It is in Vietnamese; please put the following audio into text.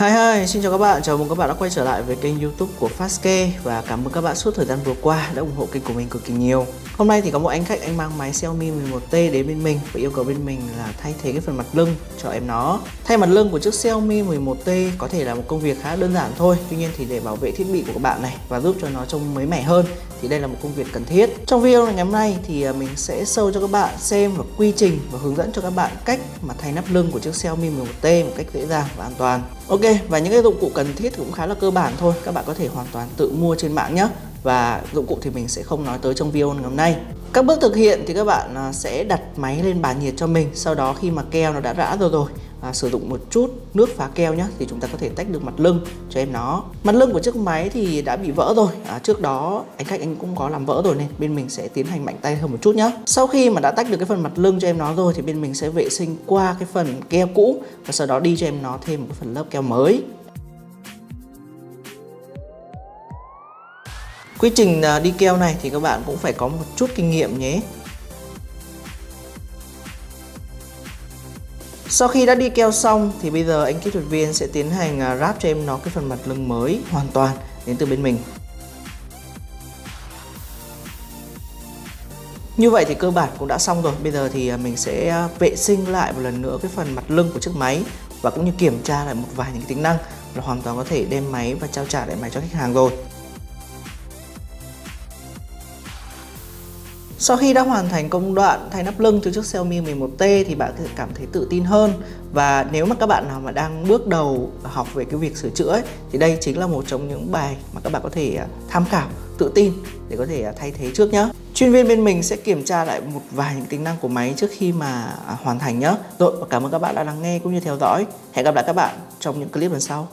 Hi, xin chào các bạn, chào mừng các bạn đã quay trở lại với kênh YouTube của Fastke và cảm ơn các bạn suốt thời gian vừa qua đã ủng hộ kênh của mình cực kỳ nhiều. Hôm nay thì có một anh khách anh mang máy Xiaomi 11T đến bên mình và yêu cầu bên mình là thay thế cái phần mặt lưng cho em nó. Thay mặt lưng của chiếc Xiaomi 11T có thể là một công việc khá đơn giản thôi, tuy nhiên thì để bảo vệ thiết bị của các bạn này và giúp cho nó trông mới mẻ hơn thì đây là một công việc cần thiết. Trong video ngày hôm nay thì mình sẽ show cho các bạn xem và quy trình và hướng dẫn cho các bạn cách mà thay nắp lưng của chiếc Xiaomi 11T một cách dễ dàng và an toàn. Ok, và những cái dụng cụ cần thiết cũng khá là cơ bản thôi, các bạn có thể hoàn toàn tự mua trên mạng nhé. Và dụng cụ thì mình sẽ không nói tới trong video ngày hôm nay. Các bước thực hiện thì các bạn sẽ đặt máy lên bàn nhiệt cho mình. Sau đó khi mà keo nó đã rã rồi sử dụng một chút nước phá keo nhé, thì chúng ta có thể tách được mặt lưng cho em nó. Mặt lưng của chiếc máy thì đã bị vỡ rồi. Trước đó anh khách cũng có làm vỡ rồi nên bên mình sẽ tiến hành mạnh tay hơn một chút nhé. Sau khi mà đã tách được cái phần mặt lưng cho em nó rồi thì bên mình sẽ vệ sinh qua cái phần keo cũ và sau đó đi cho em nó thêm một cái phần lớp keo mới. Quy trình đi keo này thì các bạn cũng phải có một chút kinh nghiệm nhé. Sau khi đã đi keo xong thì bây giờ anh kỹ thuật viên sẽ tiến hành ráp cho em nó cái phần mặt lưng mới hoàn toàn đến từ bên mình. Như vậy thì cơ bản cũng đã xong rồi. Bây giờ thì mình sẽ vệ sinh lại một lần nữa cái phần mặt lưng của chiếc máy và cũng như kiểm tra lại một vài những tính năng là hoàn toàn có thể đem máy và trao trả lại máy cho khách hàng rồi. Sau khi đã hoàn thành công đoạn thay nắp lưng cho chiếc Xiaomi 11T thì bạn sẽ cảm thấy tự tin hơn. Và nếu mà các bạn nào mà đang bước đầu học về cái việc sửa chữa ấy, thì đây chính là một trong những bài mà các bạn có thể tham khảo, tự tin để có thể thay thế trước nhé. Chuyên viên bên mình sẽ kiểm tra lại một vài những tính năng của máy trước khi mà hoàn thành nhé. Rồi, cảm ơn các bạn đã lắng nghe cũng như theo dõi. Hẹn gặp lại các bạn trong những clip lần sau.